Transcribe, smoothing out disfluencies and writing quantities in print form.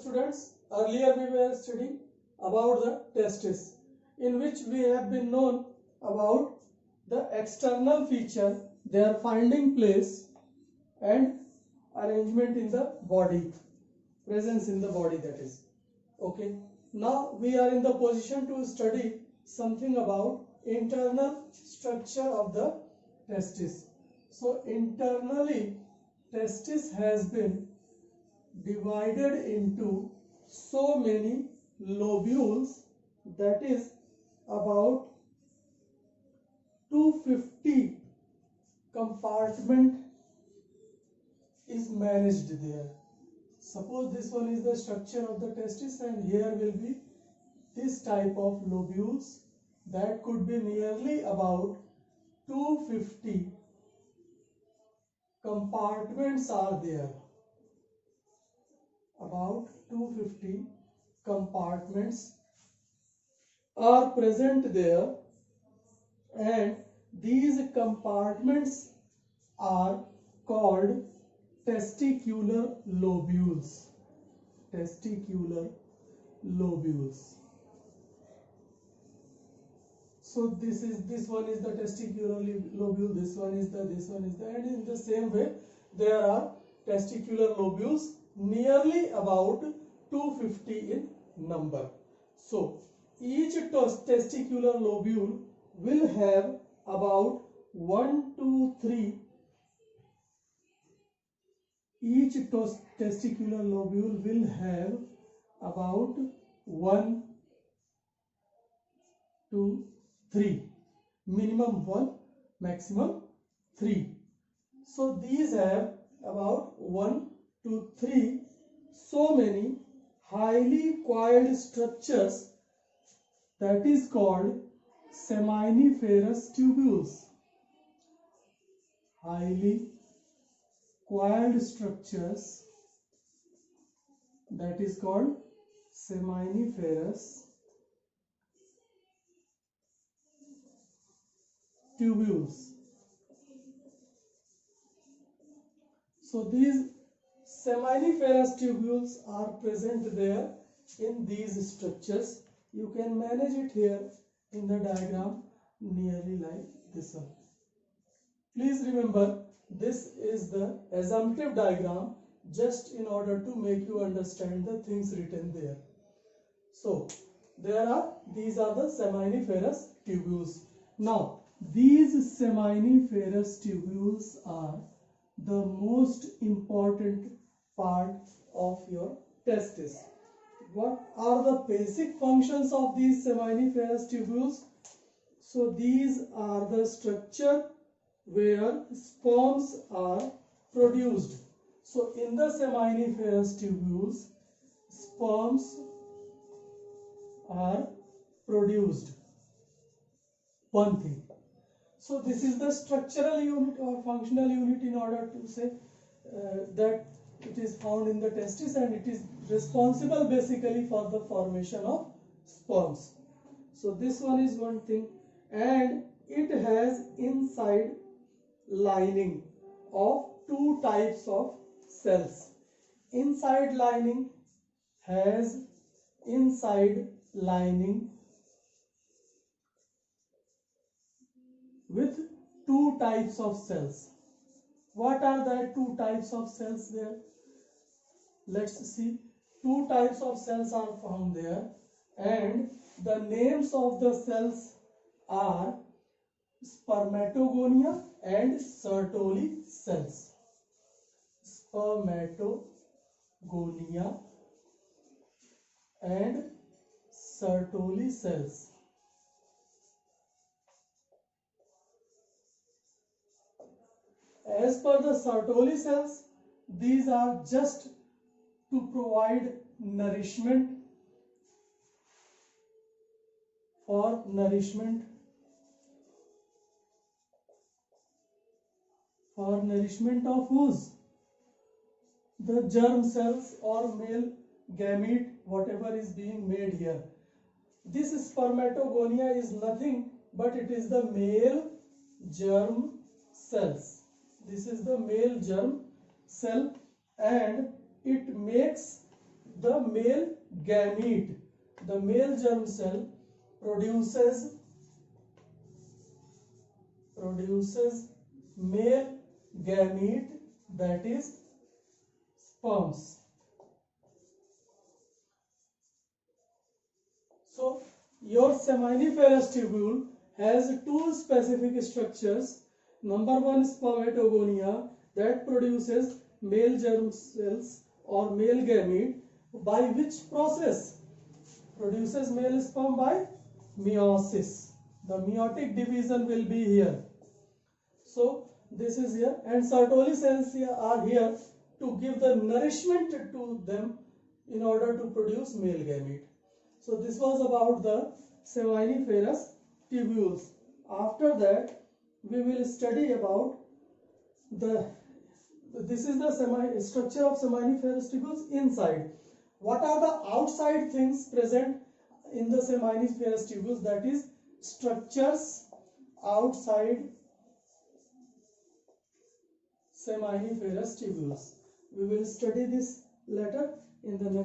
students, earlier we were studying about the testes, in which we have been known about the external feature, their finding place and arrangement in the body, presence in the body, that is. Okay. Now we are in the position to study something about internal structure of the testis. So internally, testis has been divided into so many lobules, that is about 250 compartment is managed there. Suppose this one is the structure of the testis and here will be this type of lobules, that could be nearly about 250 compartments are there. About 250 compartments are present there, and these compartments are called testicular lobules. Testicular lobules. So this one is the testicular lobule, this one is the, and in the same way there are testicular lobules nearly about 250 in number. So each testicular lobule will have about 1, 2, 3. Each testicular lobule will have about 1, 2, 3. Minimum 1, maximum 3. So these have about 1, 2, 3 so many highly coiled structures, that is called seminiferous tubules. Highly coiled structures, that is called seminiferous tubules. So these seminiferous tubules are present there in these structures. You can manage it here in the diagram nearly like this one. Please remember, this is the assumptive diagram just in order to make you understand the things written there. So these are the seminiferous tubules. Now these seminiferous tubules are the most important part of your testis. What are the basic functions of these seminiferous tubules? So these are the structure where sperms are produced. So in the seminiferous tubules, sperms are produced. One thing. So this is the structural unit or functional unit in order to say that it is found in the testis, and it is responsible basically for the formation of sperms. So this one is one thing, and it has inside lining of two types of cells. Inside lining has inside lining with two types of cells. What are the two types of cells there? Let's see. Two types of cells are found there, and the names of the cells are spermatogonia and Sertoli cells. Spermatogonia and Sertoli cells. As per the Sertoli cells, these are just to provide nourishment of whose? The germ cells or male gamete, whatever is being made here. This spermatogonia is nothing but it is the male germ cells. This is the male germ cell, and it makes the male gamete, the male germ cell produces male gamete, that is sperms. So your seminiferous tubule has two specific structures. Number one, spermatogonia, that produces male germ cells or male gamete. By which process? Produces male sperm by meiosis. The meiotic division will be here. So this is here, and Sertoli cells are here to give the nourishment to them in order to produce male gamete. So this was about the seminiferous tubules. After that, we will study about this is the structure of seminiferous tubules inside. What are the outside things present in the seminiferous tubules? That is structures outside seminiferous tubules. We will study this later in the next